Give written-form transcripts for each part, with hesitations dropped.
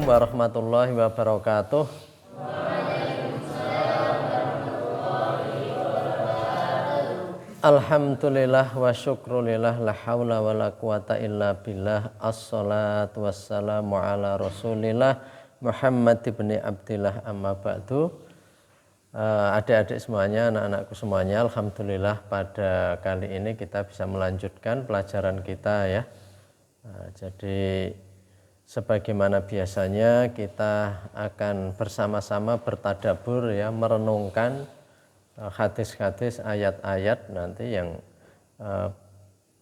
warahmatullahi wabarakatuh. Alhamdulillah wa syukrulillah la haula wa la quwata illa billah. Assalatu wassalamu ala rasulillah Muhammad ibn Abdillah amma ba'du. Adik-adik semuanya, anak-anakku semuanya, alhamdulillah pada kali ini kita bisa melanjutkan pelajaran kita ya. Jadi sebagaimana biasanya kita akan bersama-sama bertadabur ya, merenungkan hadis-hadis, ayat-ayat nanti yang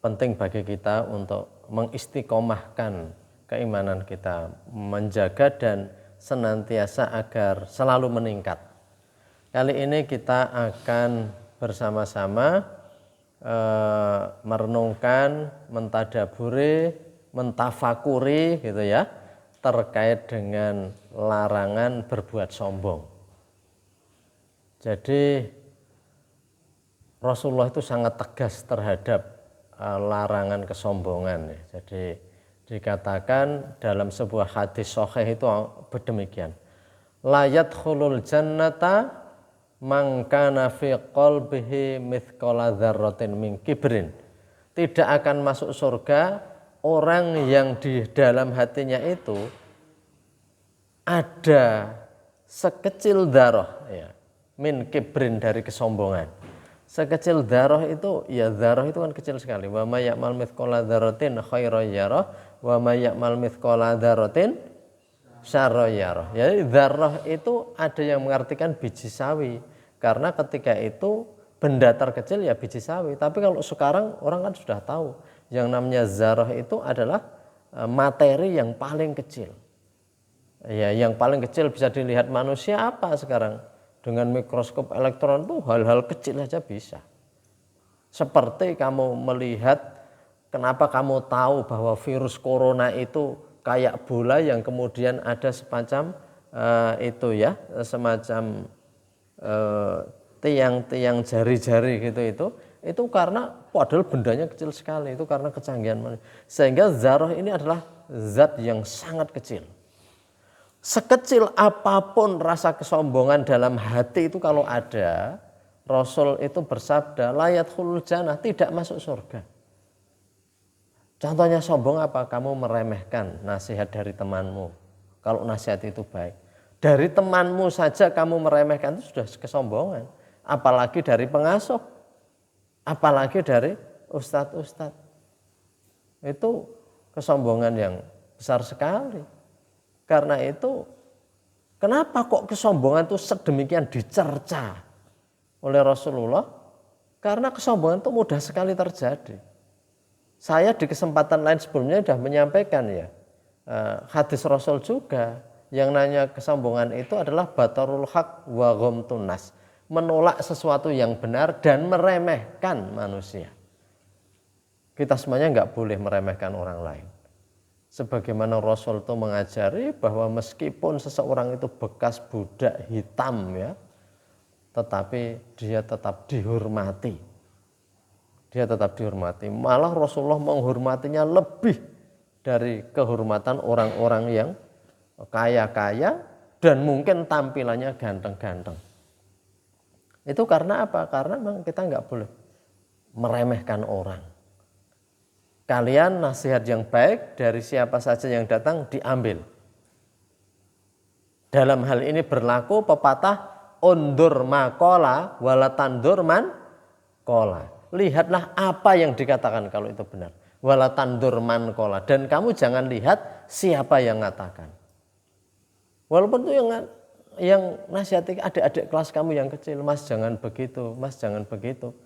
penting bagi kita untuk mengistiqomahkan keimanan kita, menjaga dan senantiasa agar selalu meningkat. Kali ini kita akan bersama-sama merenungkan, mentadaburi, mentafakuri gitu ya, terkait dengan larangan berbuat sombong. Jadi Rasulullah itu sangat tegas terhadap larangan kesombongan. Jadi dikatakan dalam sebuah hadis sahih itu demikian. La yadkhulul jannata man kana fi qalbihi mithqala dzarratin min kibrin. Tidak akan masuk surga orang yang di dalam hatinya itu ada sekecil dzarrah ya, min kibrin dari kesombongan. Sekecil dzarrah itu, ya dzarrah itu kan kecil sekali. Wa may ya'mal mithqala dzarratin khairan yarah wa may ya'mal mithqala dzarratin syarran yarah. Jadi dzarrah itu ada yang mengartikan biji sawi. Karena ketika itu benda terkecil ya biji sawi. Tapi kalau sekarang orang kan sudah tahu yang namanya dzarrah itu adalah materi yang paling kecil. Ya, yang paling kecil bisa dilihat manusia apa sekarang? Dengan mikroskop elektron itu hal-hal kecil saja bisa. Seperti kamu melihat, kenapa kamu tahu bahwa virus corona itu kayak bola yang kemudian ada semacam itu ya, semacam tiang-tiang jari-jari gitu itu karena padahal bendanya kecil sekali, itu karena kecanggihan manusia. Sehingga dzarrah ini adalah zat yang sangat kecil. Sekecil apapun rasa kesombongan dalam hati itu kalau ada, Rasul itu bersabda, la yadkhulul jannah, tidak masuk surga. Contohnya sombong apa? Kamu meremehkan nasihat dari temanmu. Kalau nasihat itu baik. Dari temanmu saja kamu meremehkan itu sudah kesombongan. Apalagi dari pengasuh. Apalagi dari ustadz-ustadz. Itu kesombongan yang besar sekali. Karena itu, kenapa kok kesombongan itu sedemikian dicerca oleh Rasulullah? Karena kesombongan itu mudah sekali terjadi. Saya di kesempatan lain sebelumnya sudah menyampaikan ya, hadis Rasul juga yang nanya kesombongan itu adalah batarul haq wa ghamtun nas, menolak sesuatu yang benar dan meremehkan manusia. Kita semuanya enggak boleh meremehkan orang lain. Sebagaimana Rasul itu mengajari bahwa meskipun seseorang itu bekas budak hitam ya, tetapi dia tetap dihormati. Dia tetap dihormati. Malah Rasulullah menghormatinya lebih dari kehormatan orang-orang yang kaya-kaya dan mungkin tampilannya ganteng-ganteng. Itu karena apa? Karena memang kita enggak boleh meremehkan orang. Kalian nasihat yang baik dari siapa saja yang datang diambil. Dalam hal ini berlaku pepatah undur maqala wala tandur man qala. Lihatlah apa yang dikatakan kalau itu benar. Wala tandur man qala, dan kamu jangan lihat siapa yang mengatakan. Walaupun itu yang nasihati adik-adik kelas kamu yang kecil, Mas jangan begitu, Mas jangan begitu.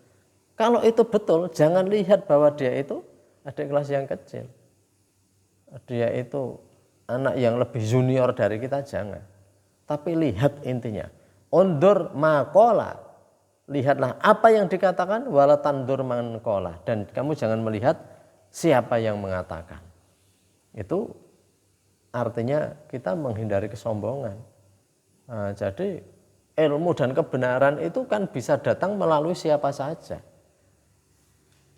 Kalau itu betul, jangan lihat bahwa dia itu adik kelas yang kecil. Dia itu anak yang lebih junior dari kita, jangan. Tapi lihat intinya. Undur maqala. Lihatlah apa yang dikatakan, wala tandur man qala, dan kamu jangan melihat siapa yang mengatakan. Itu artinya kita menghindari kesombongan. Nah, jadi ilmu dan kebenaran itu kan bisa datang melalui siapa saja.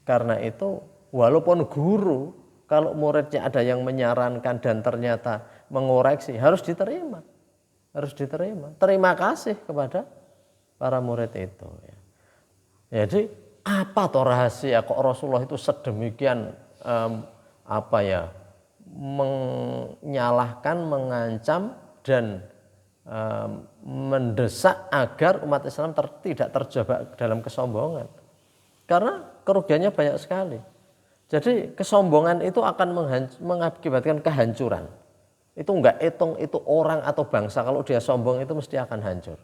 Karena itu walaupun guru, kalau muridnya ada yang menyarankan dan ternyata mengoreksi, harus diterima. Harus diterima. Terima kasih kepada para murid itu. Ya. Jadi apa toh rahasia kok Rasulullah itu sedemikian menyalahkan, mengancam dan mendesak agar umat Islam tidak terjebak dalam kesombongan. Karena kerugiannya banyak sekali. Jadi kesombongan itu akan mengakibatkan kehancuran. Itu enggak hitung itu orang atau bangsa, kalau dia sombong itu mesti akan hancur.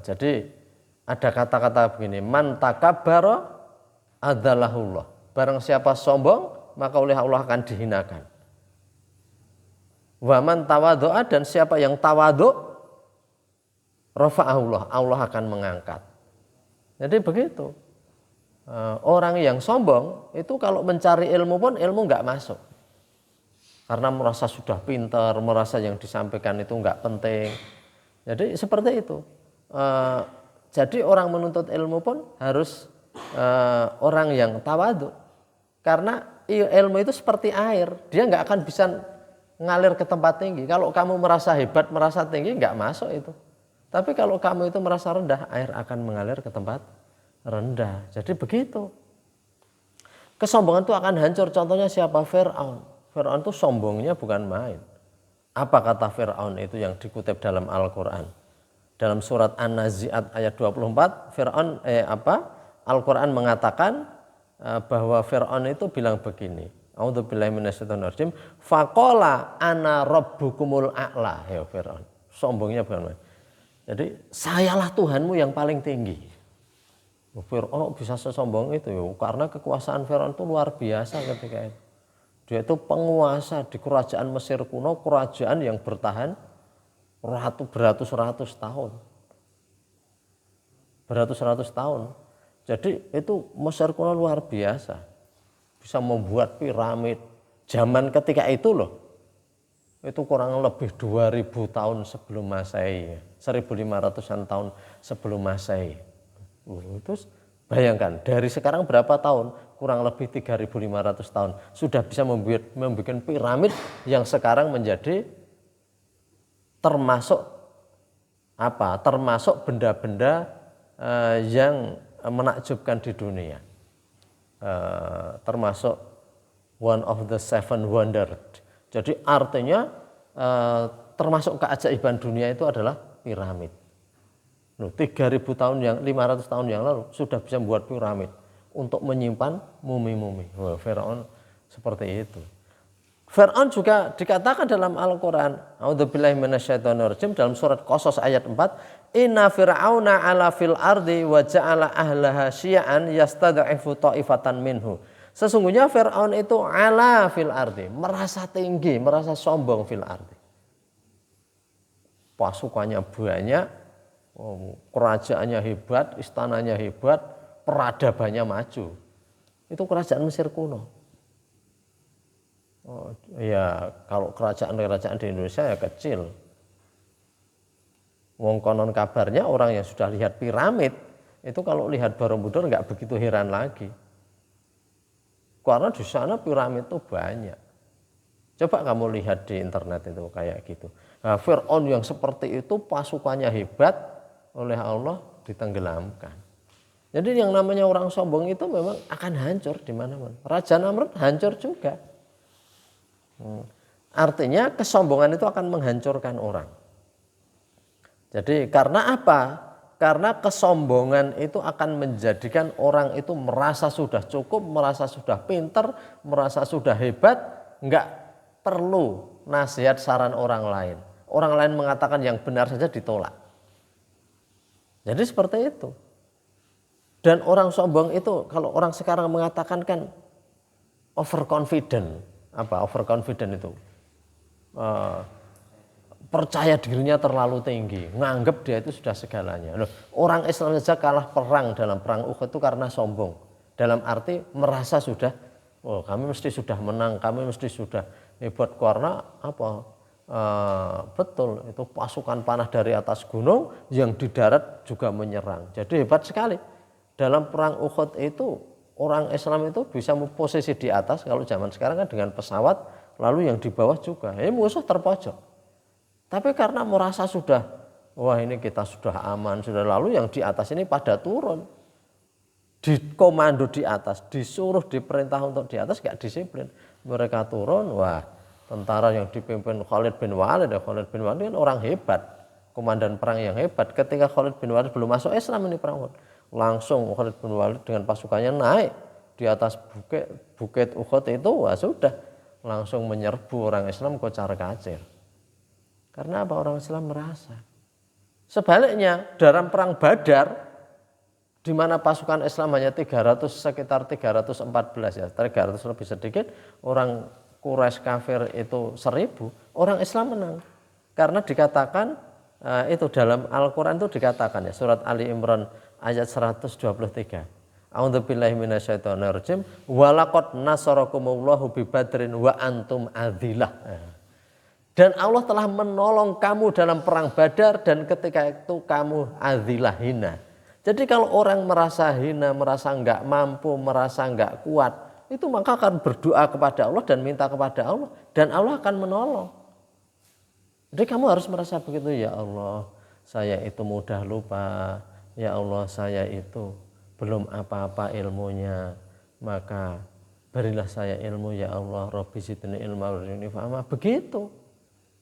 Jadi ada kata-kata begini, man takabbara adzallahullah. Barang siapa sombong, maka oleh Allah akan dihinakan. Wa man tawadhu'a, dan siapa yang tawadhu, rafa'ahullah, Allah akan mengangkat. Jadi begitu. Orang yang sombong itu kalau mencari ilmu pun ilmu enggak masuk. Karena merasa sudah pintar, merasa yang disampaikan itu enggak penting. Jadi seperti itu. Jadi orang menuntut ilmu pun harus orang yang tawadhu. Karena ilmu itu seperti air, dia enggak akan bisa ngalir ke tempat tinggi. Kalau kamu merasa hebat, merasa tinggi, enggak masuk itu. Tapi kalau kamu itu merasa rendah, air akan mengalir ke tempat rendah. Jadi begitu. Kesombongan itu akan hancur. Contohnya siapa? Fir'aun. Fir'aun itu sombongnya bukan main. Apa kata Fir'aun itu yang dikutip dalam Al-Quran? Dalam surat An-Nazi'at ayat 24, Fir'aun Al-Quran mengatakan bahwa Fir'aun itu bilang begini. A'udzubillahi minasyaitonirrajim. Faqala ana rabbukumul a'la. Ya Fir'aun. Sombongnya bukan main. Jadi sayalah Tuhanmu yang paling tinggi. Fir'aun bisa sesombong itu ya, karena kekuasaan Fir'aun itu luar biasa ketika itu. Dia itu penguasa di kerajaan Mesir kuno, kerajaan yang bertahan beratus-ratus tahun. Beratus-ratus tahun. Jadi itu Mesir kuno luar biasa. Bisa membuat piramid. Zaman ketika itu loh. Itu kurang lebih 2000 tahun sebelum Masehi, 1500-an tahun sebelum Masehi. Terus bayangkan dari sekarang berapa tahun? Kurang lebih 3500 tahun sudah bisa membuat piramid yang sekarang menjadi termasuk benda-benda yang menakjubkan di dunia. Termasuk one of the seven wonders. Jadi artinya termasuk keajaiban dunia itu adalah piramid. 3000 tahun 500 tahun yang lalu sudah bisa membuat piramid untuk menyimpan mumi-mumi. Wah, Firaun seperti itu. Firaun juga dikatakan dalam Al-Qur'an, a'udzubillahi minasyaitonirrajim, dalam surat Qasas ayat 4, inna fir'auna 'ala fil ardi wa ja'ala ahlaha syi'an yastad'ifu ta'ifatan minhu. Sesungguhnya Fir'aun itu ala fil ardi, merasa tinggi, merasa sombong fil ardi. Pasukannya banyak, kerajaannya hebat, istananya hebat, peradabannya maju. Itu kerajaan Mesir kuno. Ya kalau kerajaan-kerajaan di Indonesia ya kecil. Wong konon kabarnya orang yang sudah lihat piramid, itu kalau lihat Borobudur nggak begitu heran lagi. Karena di sana piramid itu banyak. Coba kamu lihat di internet itu kayak gitu. Nah, Fir'aun yang seperti itu pasukannya hebat, oleh Allah ditenggelamkan. Jadi yang namanya orang sombong itu memang akan hancur di mana-mana. Raja Namrud hancur juga. Artinya kesombongan itu akan menghancurkan orang. Jadi karena apa? Karena kesombongan itu akan menjadikan orang itu merasa sudah cukup, merasa sudah pintar, merasa sudah hebat, enggak perlu nasihat saran orang lain. Orang lain mengatakan yang benar saja ditolak. Jadi seperti itu. Dan orang sombong itu kalau orang sekarang mengatakan kan overconfident. Apa overconfident itu? Percaya dirinya terlalu tinggi, nganggap dia itu sudah segalanya. Loh, orang Islam saja kalah perang dalam perang Uhud itu karena sombong. Dalam arti merasa sudah, kami mesti sudah menang, kami mesti sudah hebat karena apa? Betul, itu pasukan panah dari atas gunung yang di darat juga menyerang. Jadi hebat sekali. Dalam perang Uhud itu orang Islam itu bisa posisi di atas. Kalau zaman sekarang kan dengan pesawat lalu yang di bawah juga. Musuh terpojok. Tapi karena merasa sudah, wah ini kita sudah aman, sudah, lalu yang di atas ini pada turun. Dikomando di atas, disuruh diperintah untuk di atas, gak disiplin. Mereka turun, wah tentara yang dipimpin Khalid bin Walid, Khalid bin Walid kan orang hebat, komandan perang yang hebat. Ketika Khalid bin Walid belum masuk Islam ini perang, langsung Khalid bin Walid dengan pasukannya naik di atas bukit Uhud itu, wah sudah langsung menyerbu orang Islam kocar-kacir. Karena apa? Orang Islam merasa. Sebaliknya dalam perang Badar, di mana pasukan Islam hanya sekitar 314 ya, 300 lebih sedikit, orang Quraisy kafir itu 1000, orang Islam menang. Karena dikatakan itu dalam Al-Qur'an itu dikatakan ya, surat Ali Imran ayat 123. A'udzubillahi minasyaitonirrajim, walaqad nasarakumullahu bi Badrin wa antum adillah. Dan Allah telah menolong kamu dalam perang Badar dan ketika itu kamu adillah, hina. Jadi kalau orang merasa hina, merasa enggak mampu, merasa enggak kuat, itu maka akan berdoa kepada Allah dan minta kepada Allah dan Allah akan menolong. Jadi kamu harus merasa begitu, ya Allah, saya itu mudah lupa, ya Allah saya itu belum apa-apa ilmunya, maka berilah saya ilmu ya Allah, Rabbi zidni ilma warzuqni fahma. Begitu.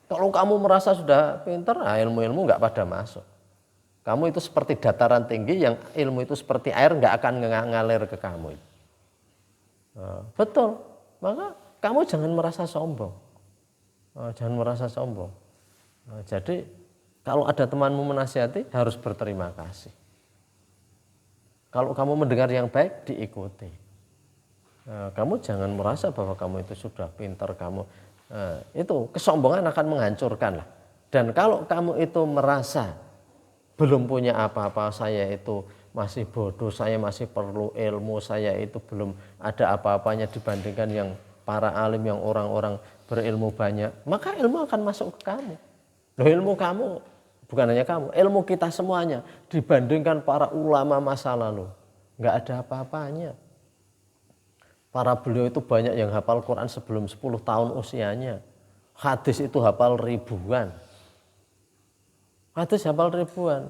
Kalau kamu merasa sudah pintar, ilmu-ilmu enggak pada masuk. Kamu itu seperti dataran tinggi yang ilmu itu seperti air, nggak akan ngalir ke kamu. Betul. Maka kamu jangan merasa sombong. Jangan merasa sombong. Jadi kalau ada temanmu menasihati harus berterima kasih. Kalau kamu mendengar yang baik diikuti. Kamu jangan merasa bahwa kamu itu sudah pintar, kamu itu kesombongan akan menghancurkan lah. Dan kalau kamu itu merasa belum punya apa-apa, saya itu masih bodoh, saya masih perlu ilmu, saya itu belum ada apa-apanya dibandingkan yang para alim, yang orang-orang berilmu banyak, maka ilmu akan masuk ke kamu. Loh, ilmu kamu, bukan hanya kamu, ilmu kita semuanya dibandingkan para ulama masa lalu, nggak ada apa-apanya. Para beliau itu banyak yang hafal Quran sebelum 10 tahun usianya, hadis itu hafal ribuan. Hadis hafal ribuan.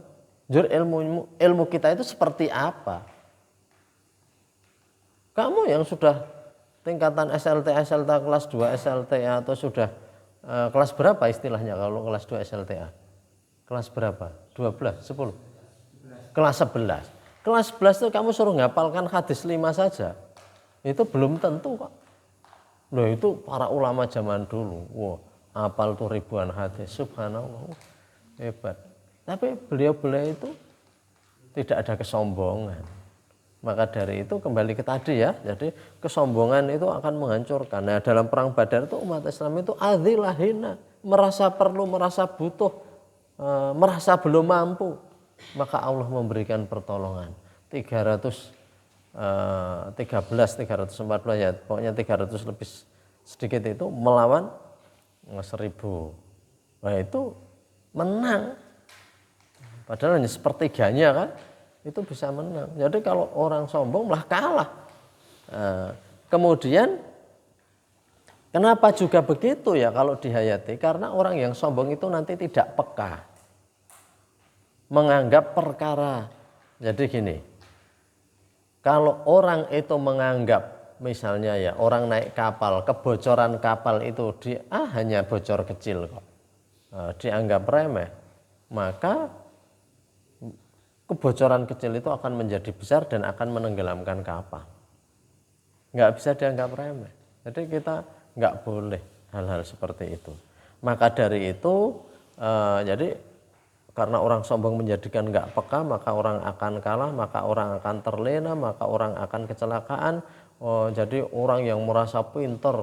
Jujur ilmu kita itu seperti apa? Kamu yang sudah tingkatan SLT kelas 2 SLTA atau sudah kelas berapa istilahnya kalau kelas 2 SLTA? Kelas berapa? 12, 10? Kelas 11. Kelas 11 itu kamu suruh ngapalkan hadis 5 saja. Itu belum tentu kok. Loh, itu para ulama zaman dulu. Wah, hafal tuh ribuan hadis. Subhanallah. Hebat. Tapi beliau-beliau itu tidak ada kesombongan. Maka dari itu kembali ke tadi ya. Jadi kesombongan itu akan menghancurkan. Nah, dalam perang Badar itu umat Islam itu adillah, hina, merasa perlu, merasa butuh, merasa belum mampu. Maka Allah memberikan pertolongan. 314, 314 ya. Pokoknya 300 lebih sedikit itu melawan 1000. Nah, itu menang. Padahal hanya sepertiganya kan, itu bisa menang. Jadi kalau orang sombong malah kalah. Kemudian kenapa juga begitu ya kalau dihayati? Karena orang yang sombong itu nanti tidak peka, menganggap perkara. Jadi gini, kalau orang itu menganggap misalnya ya orang naik kapal, kebocoran kapal itu hanya bocor kecil kok, dianggap remeh, maka kebocoran kecil itu akan menjadi besar dan akan menenggelamkan kapal. Nggak bisa dianggap remeh. Jadi kita nggak boleh hal-hal seperti itu. Maka dari itu, jadi karena orang sombong menjadikan nggak peka, maka orang akan kalah, maka orang akan terlena, maka orang akan kecelakaan. Jadi orang yang merasa pintar,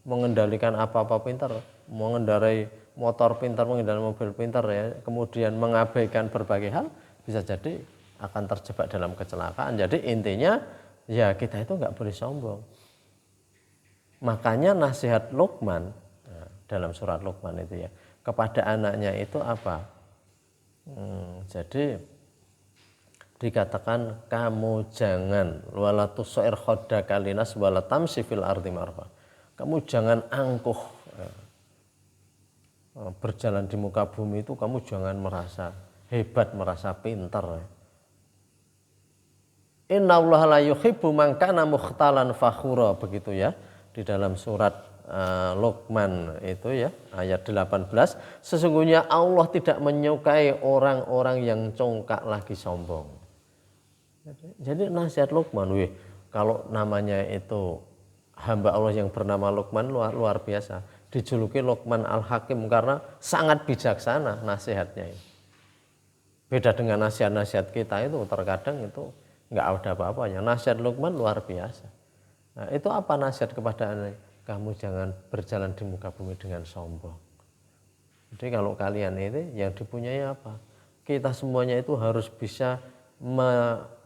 mengendalikan apa-apa pintar, mengendarai motor pintar, mengendarai mobil pintar ya, kemudian mengabaikan berbagai hal, bisa jadi akan terjebak dalam kecelakaan. Jadi intinya ya kita itu nggak boleh sombong. Makanya nasihat Luqman dalam surat Luqman itu ya kepada anaknya itu apa? Jadi dikatakan kamu jangan wala tusair khaddaka linas wala tamsi fil ardi marha. kamu jangan angkuh. Berjalan di muka bumi itu kamu jangan merasa hebat, merasa pintar. Innallaha la yuhibbu man kana mukhtalan fakhura, begitu ya di dalam surat Luqman itu ya ayat 18, sesungguhnya Allah tidak menyukai orang-orang yang congkak lagi sombong. Jadi nasihat Luqman, kalau namanya itu hamba Allah yang bernama Luqman luar biasa, dijuluki Luqman Al-Hakim karena sangat bijaksana nasihatnya ini. Beda dengan nasihat-nasihat kita itu terkadang itu nggak ada apa-apanya. Nasihat Luqman luar biasa. Nah, itu apa nasihat kepada anak? Kamu jangan berjalan di muka bumi dengan sombong. Jadi kalau kalian ini yang dipunyai apa? Kita semuanya itu harus bisa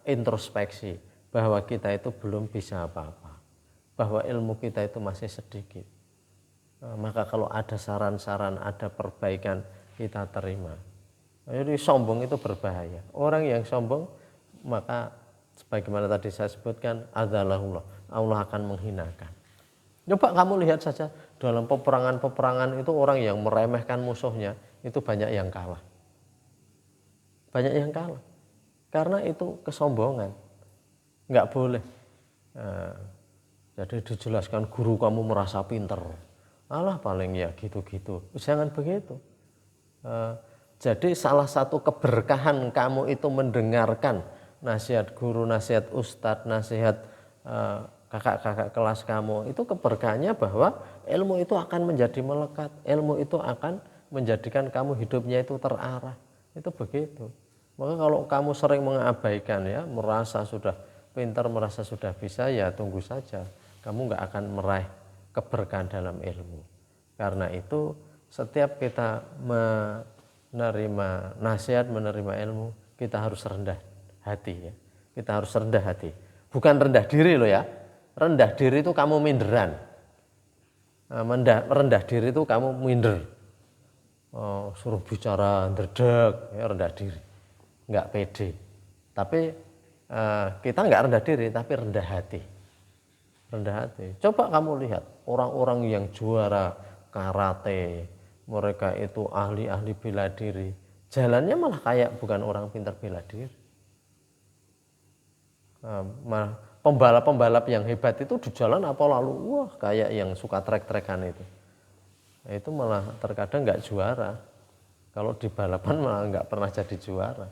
introspeksi bahwa kita itu belum bisa apa-apa, bahwa ilmu kita itu masih sedikit. Maka kalau ada saran-saran, ada perbaikan, kita terima. Jadi sombong itu berbahaya. Orang yang sombong, maka sebagaimana tadi saya sebutkan, adzallahullah, Allah akan menghinakan. Coba kamu lihat saja dalam peperangan-peperangan itu orang yang meremehkan musuhnya itu banyak yang kalah. Banyak yang kalah. Karena itu kesombongan. Enggak boleh. Jadi dijelaskan guru kamu merasa pinter. Alah paling ya gitu-gitu. Jangan begitu. Jadi salah satu keberkahan kamu itu mendengarkan nasihat guru, nasihat ustadz, nasihat kakak-kakak kelas kamu. Itu keberkahannya bahwa ilmu itu akan menjadi melekat. Ilmu itu akan menjadikan kamu hidupnya itu terarah. Itu begitu. Maka kalau kamu sering mengabaikan ya, merasa sudah pintar, merasa sudah bisa, ya tunggu saja. Kamu nggak akan meraih keberkahan dalam ilmu. Karena itu setiap kita menerima nasihat, menerima ilmu, kita harus rendah hati ya. Kita harus rendah hati. Bukan rendah diri loh ya. Rendah diri itu kamu minderan. Rendah diri itu kamu minder. Suruh bicara ndredeg, ya rendah diri. Enggak pede. Tapi kita enggak rendah diri, tapi rendah hati. Rendah hati. Coba kamu lihat orang-orang yang juara karate, mereka itu ahli-ahli bela diri. Jalannya malah kayak bukan orang pintar bela diri. Malah pembalap-pembalap yang hebat itu di jalan apa lalu wah kayak yang suka trek-trekan itu malah terkadang nggak juara. Kalau di balapan malah nggak pernah jadi juara.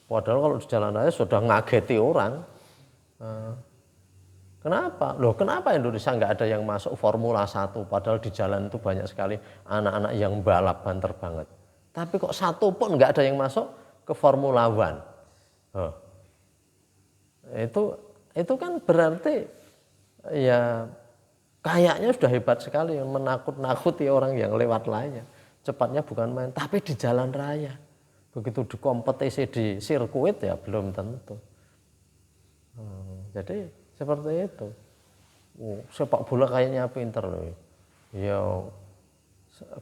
Padahal kalau di jalan raya sudah ngageti orang. Kenapa? Loh kenapa Indonesia nggak ada yang masuk Formula 1 padahal di jalan itu banyak sekali anak-anak yang balap banter banget. Tapi kok satu pun nggak ada yang masuk ke Formula 1. Itu kan berarti ya kayaknya sudah hebat sekali, menakut-nakuti orang yang lewat lainnya. Cepatnya bukan main, tapi di jalan raya. Begitu di kompetisi di sirkuit ya belum tentu. Jadi seperti itu. Sepak bola kayaknya pinter loh. Ya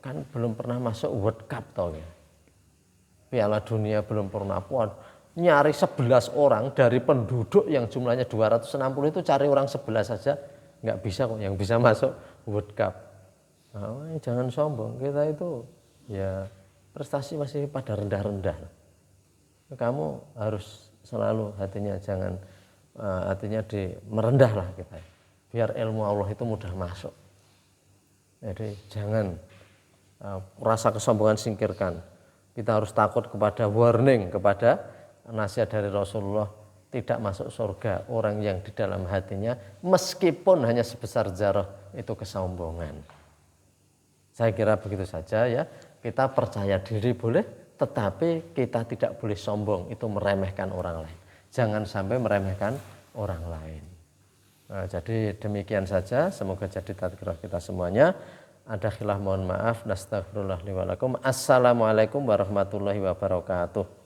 kan belum pernah masuk World Cup toh ya. Piala Dunia belum pernah puas. Nyari 11 orang dari penduduk yang jumlahnya 260 itu cari orang 11 saja nggak bisa kok yang bisa masuk World Cup. Nah, jangan sombong, kita itu ya prestasi masih pada rendah-rendah. Kamu harus selalu hatinya jangan hatinya merendah lah kita. Biar ilmu Allah itu mudah masuk. Jadi jangan rasa kesombongan singkirkan. Kita harus takut kepada warning, kepada nasihat dari Rasulullah, tidak masuk surga orang yang di dalam hatinya meskipun hanya sebesar zarah itu kesombongan. Saya kira begitu saja ya. Kita percaya diri boleh, tetapi kita tidak boleh sombong, itu meremehkan orang lain. Jangan sampai meremehkan orang lain. Nah, jadi demikian saja, semoga jadi tadkirah kita semuanya. Ada khilaf mohon maaf. Nastaghfirullah li wa lakum. Assalamualaikum warahmatullahi wabarakatuh.